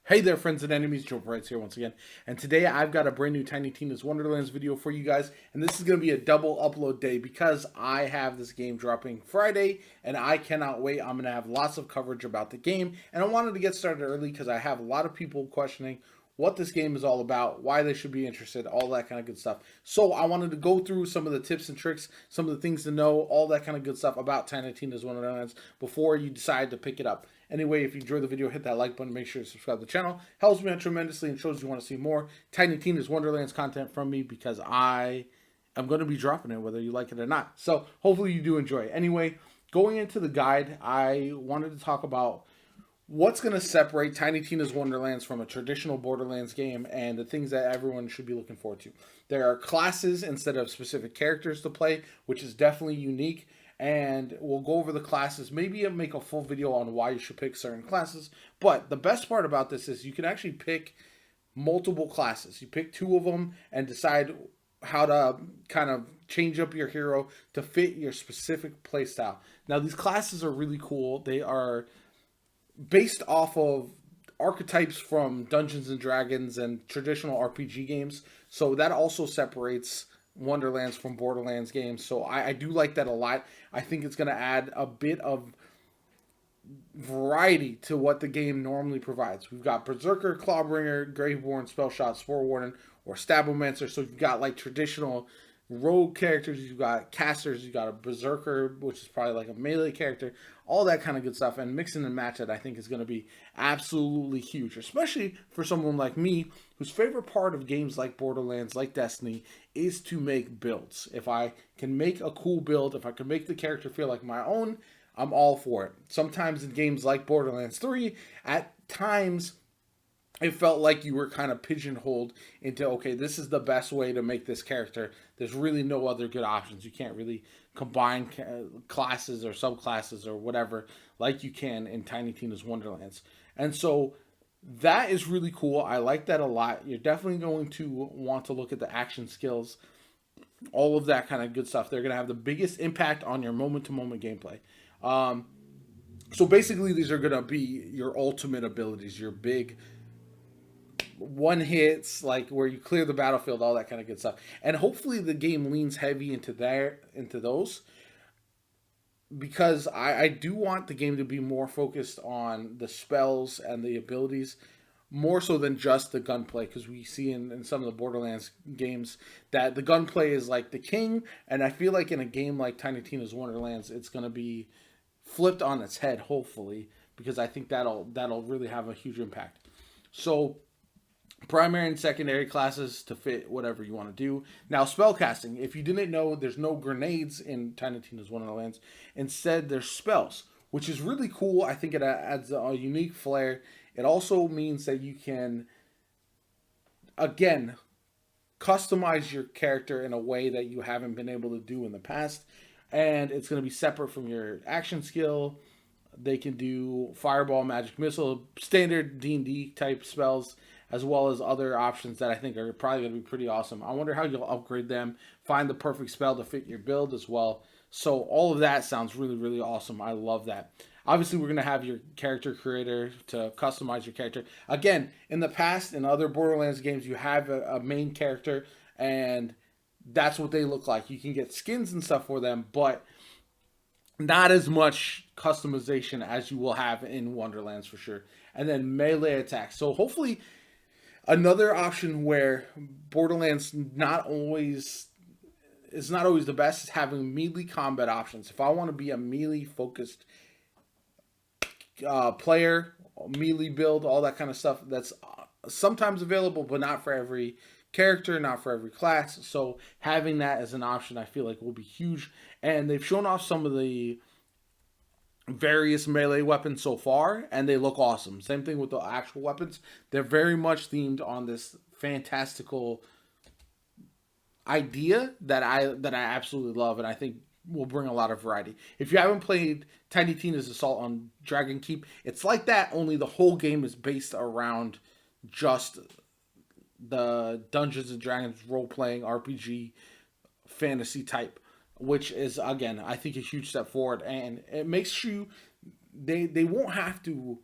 Hey there, friends and enemies, JoPaWrites here once again, and today I've got a brand new Tiny Tina's Wonderlands video for you guys, and this is going to be a double upload day because I have this game dropping Friday, and I cannot wait. I'm going to have lots of coverage about the game, and I wanted to get started early because I have a lot of people questioning what this game is all about, why they should be interested, all that kind of good stuff. So I wanted to go through some of the tips and tricks, some of the things to know, all that kind of good stuff about Tiny Tina's Wonderlands before you decide to pick it up. Anyway, if you enjoyed the video, hit that like button, make sure to subscribe to the channel. Helps me out tremendously and shows you want to see more Tiny Tina's Wonderlands content from me because I am going to be dropping it whether you like it or not. So hopefully you do enjoy it. Anyway, going into the guide, I wanted to talk about what's going to separate Tiny Tina's Wonderlands from a traditional Borderlands game and the things that everyone should be looking forward to. There are classes instead of specific characters to play, which is definitely unique. And we'll go over the classes. Maybe I'll make a full video on why you should pick certain classes. But the best part about this is you can actually pick multiple classes. You pick two of them and decide how to kind of change up your hero to fit your specific playstyle. Now, these classes are really cool. They are based off of archetypes from Dungeons and Dragons and traditional RPG games. So that also separates Wonderlands from Borderlands games. So I do like that a lot. I think it's going to add a bit of variety to what the game normally provides. We've got Berserker, Clawbringer, Graveborn, Spellshot, Spore Warden, or Stabbomancer. So you've got like traditional rogue characters, you've got casters, you've got a Berserker, which is probably like a melee character, all that kind of good stuff. And mixing and match it, I think, is going to be absolutely huge, especially for someone like me whose favorite part of games like Borderlands, like Destiny, is to make builds. If I can make a cool build, if I can make the character feel like my own, I'm all for it. Sometimes in games like Borderlands 3, at times it felt like you were kind of pigeonholed into, okay, this is the best way to make this character. There's really no other good options. You can't really combine classes or subclasses or whatever like you can in Tiny Tina's Wonderlands. And so that is really cool. I like that a lot. You're definitely going to want to look at the action skills, all of that kind of good stuff. They're going to have the biggest impact on your moment-to-moment gameplay. So basically, these are going to be your ultimate abilities, your big one hits, like where you clear the battlefield, all that kind of good stuff. And hopefully the game leans heavy into those, because I do want the game to be more focused on the spells and the abilities more so than just the gunplay, because we see in some of the Borderlands games that the gunplay is like the king, and I feel like in a game like Tiny Tina's Wonderlands it's going to be flipped on its head, hopefully, because I think that'll really have a huge impact. So primary and secondary classes to fit whatever you want to do. Now, spellcasting. If you didn't know, there's no grenades in Tiny Tina's Wonderlands. Instead, there's spells, which is really cool. I think it adds a unique flair. It also means that you can, again, customize your character in a way that you haven't been able to do in the past. And it's going to be separate from your action skill. They can do fireball, magic missile, standard D&D type spells, as well as other options that I think are probably going to be pretty awesome. I wonder how you'll upgrade them, find the perfect spell to fit your build as well. So all of that sounds really, really awesome. I love that. Obviously, we're going to have your character creator to customize your character. Again, in the past, in other Borderlands games, you have a main character, and that's what they look like. You can get skins and stuff for them, but not as much customization as you will have in Wonderlands for sure. And then melee attacks. So hopefully another option where Borderlands is not always the best is having melee combat options. If I want to be a melee focused player, melee build, all that kind of stuff, that's sometimes available, but not for every character, not for every class. So having that as an option, I feel like will be huge. And they've shown off some of the various melee weapons so far, and they look awesome. Same thing with the actual weapons. They're very much themed on this fantastical idea that I absolutely love, and I think will bring a lot of variety. If you haven't played Tiny Tina's Assault on Dragon Keep, it's like that, only the whole game is based around just the Dungeons and Dragons role-playing RPG fantasy type, which is, again, I think a huge step forward, and it makes you, they won't have to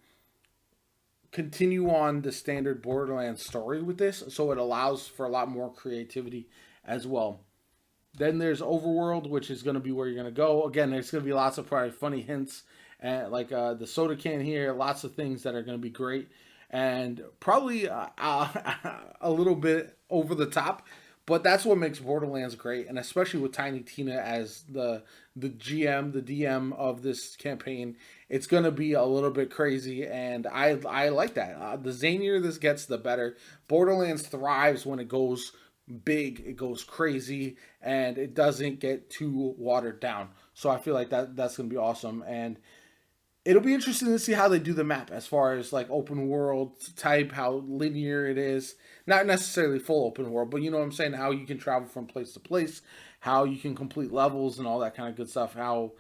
continue on the standard Borderlands story with this, so it allows for a lot more creativity as well. Then there's Overworld, which is going to be where you're going to go. Again, there's going to be lots of probably funny hints, and like the soda can here, lots of things that are going to be great, and probably a little bit over the top. But that's what makes Borderlands great, and especially with Tiny Tina as the GM, the DM of this campaign, it's gonna be a little bit crazy, and I like that. The zanier this gets, the better. Borderlands thrives when it goes big, it goes crazy, and it doesn't get too watered down. So I feel like that's gonna be awesome, and it'll be interesting to see how they do the map as far as like open world type, how linear it is. Not necessarily full open world, but you know what I'm saying, how you can travel from place to place, how you can complete levels and all that kind of good stuff, how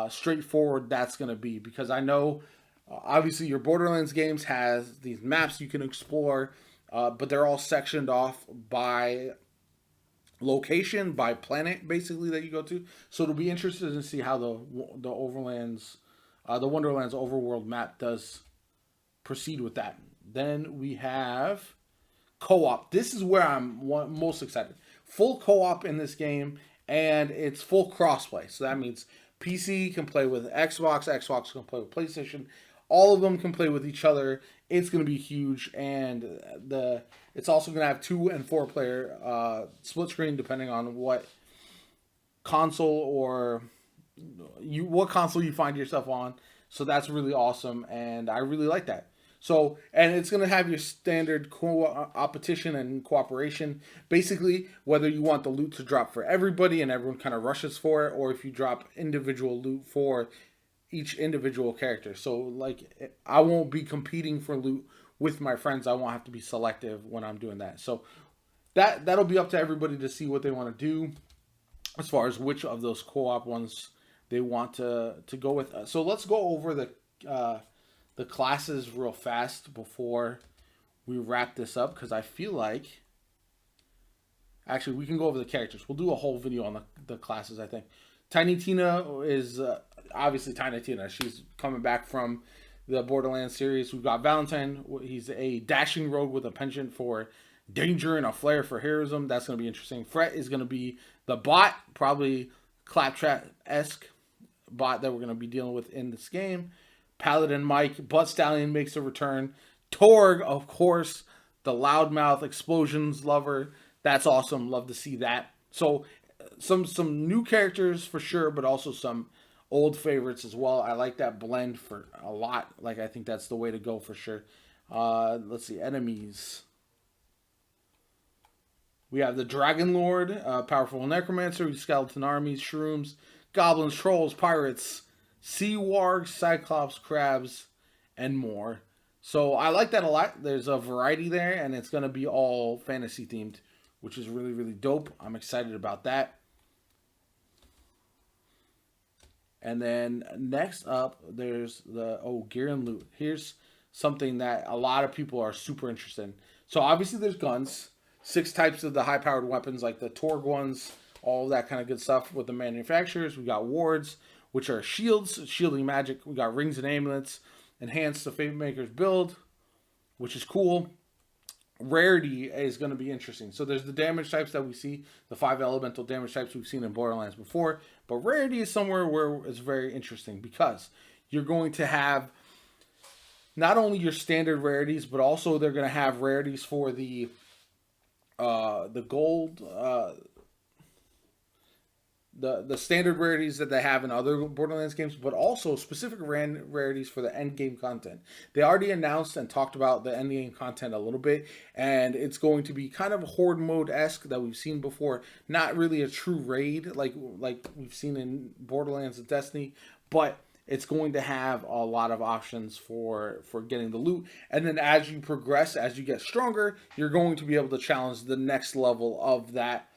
straightforward that's going to be. Because I know, obviously, your Borderlands games has these maps you can explore, but they're all sectioned off by location, by planet, basically, that you go to. So it'll be interesting to see how the Overlands the Wonderlands overworld map does proceed with that. Then we have co-op. This is where I'm most excited. Full co-op in this game, and it's full crossplay. So that means PC can play with Xbox, Xbox can play with PlayStation. All of them can play with each other. It's going to be huge, and it's also going to have 2 and 4 player split screen depending on what console or what console you find yourself on. So that's really awesome, and I really like that. So, and it's going to have your standard competition and cooperation. Basically, whether you want the loot to drop for everybody and everyone kind of rushes for it, or if you drop individual loot for each individual character. So, like, I won't be competing for loot with my friends. I won't have to be selective when I'm doing that. So, that'll be up to everybody to see what they want to do as far as which of those co-op ones they want to go with. So let's go over the classes real fast before we wrap this up, because I feel like actually we can go over the characters. We'll do a whole video on the classes. I think Tiny Tina is obviously Tiny Tina. She's coming back from the Borderlands series. We've got Valentine. He's a dashing rogue with a penchant for danger and a flair for heroism. That's going to be interesting. Fret is going to be the bot, probably Claptrap-esque bot that we're going to be dealing with in this game. Paladin Mike, Butt Stallion makes a return. Torg, of course, the loudmouth explosions lover. That's awesome. Love to see that. So some new characters for sure, but also some old favorites as well. I like that blend for a lot. Like, I think that's the way to go for sure. Let's see, enemies. We have the Dragon Lord, powerful necromancer, skeleton armies, shrooms, goblins, trolls, pirates, sea wargs, cyclops, crabs, and more. So I like that a lot. There's a variety there, and it's going to be all fantasy themed, which is really, really dope. I'm excited about that. And then next up, there's the gear and loot. Here's something that a lot of people are super interested in. So obviously there's guns, 6 types of the high-powered weapons, like the Torg ones, all that kind of good stuff with the manufacturers. We got wards, which are shields, shielding magic. We got rings and amulets, enhance the Fate Maker's build, which is cool. Rarity is going to be interesting. So there's the damage types that we see, the 5 elemental damage types we've seen in Borderlands before. But Rarity is somewhere where it's very interesting, because you're going to have not only your standard rarities, but also they're going to have rarities for the gold, the standard rarities that they have in other Borderlands games, but also specific rarities for the end game content. They already announced and talked about the end game content a little bit, and it's going to be kind of horde mode-esque that we've seen before. Not really a true raid like we've seen in Borderlands and Destiny, but it's going to have a lot of options for getting the loot. And then as you progress, as you get stronger, you're going to be able to challenge the next level of that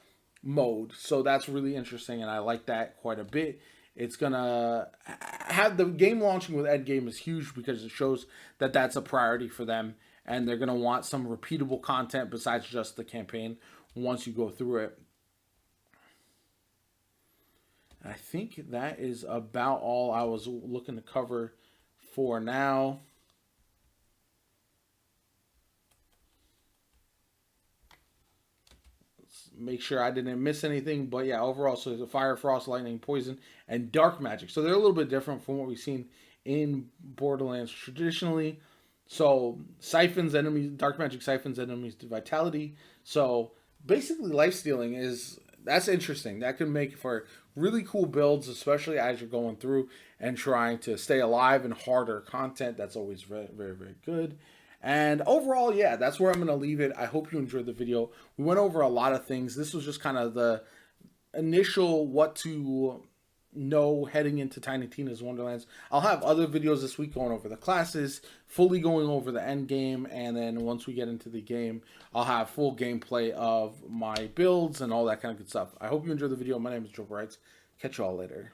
mode. So that's really interesting, and I like that quite a bit. It's gonna have the game launching with endgame is huge, because it shows that that's a priority for them, and they're gonna want some repeatable content besides just the campaign once you go through it. I think that is about all I was looking to cover for now. make sure I didn't miss anything. But yeah, overall, so there's a fire, frost, lightning, poison, and dark magic. So they're a little bit different from what we've seen in Borderlands traditionally. So siphons enemies, dark magic siphons enemies to vitality. So basically, life stealing that's interesting. That can make for really cool builds, especially as you're going through and trying to stay alive in harder content. That's always very, very, very good. And overall, yeah, that's where I'm going to leave it. I hope you enjoyed the video. We went over a lot of things. This was just kind of the initial what to know heading into Tiny Tina's Wonderlands. I'll have other videos this week going over the classes, fully going over the end game, and then once we get into the game, I'll have full gameplay of my builds and all that kind of good stuff. I hope you enjoyed the video. My name is JoPaWrites. Catch you all later.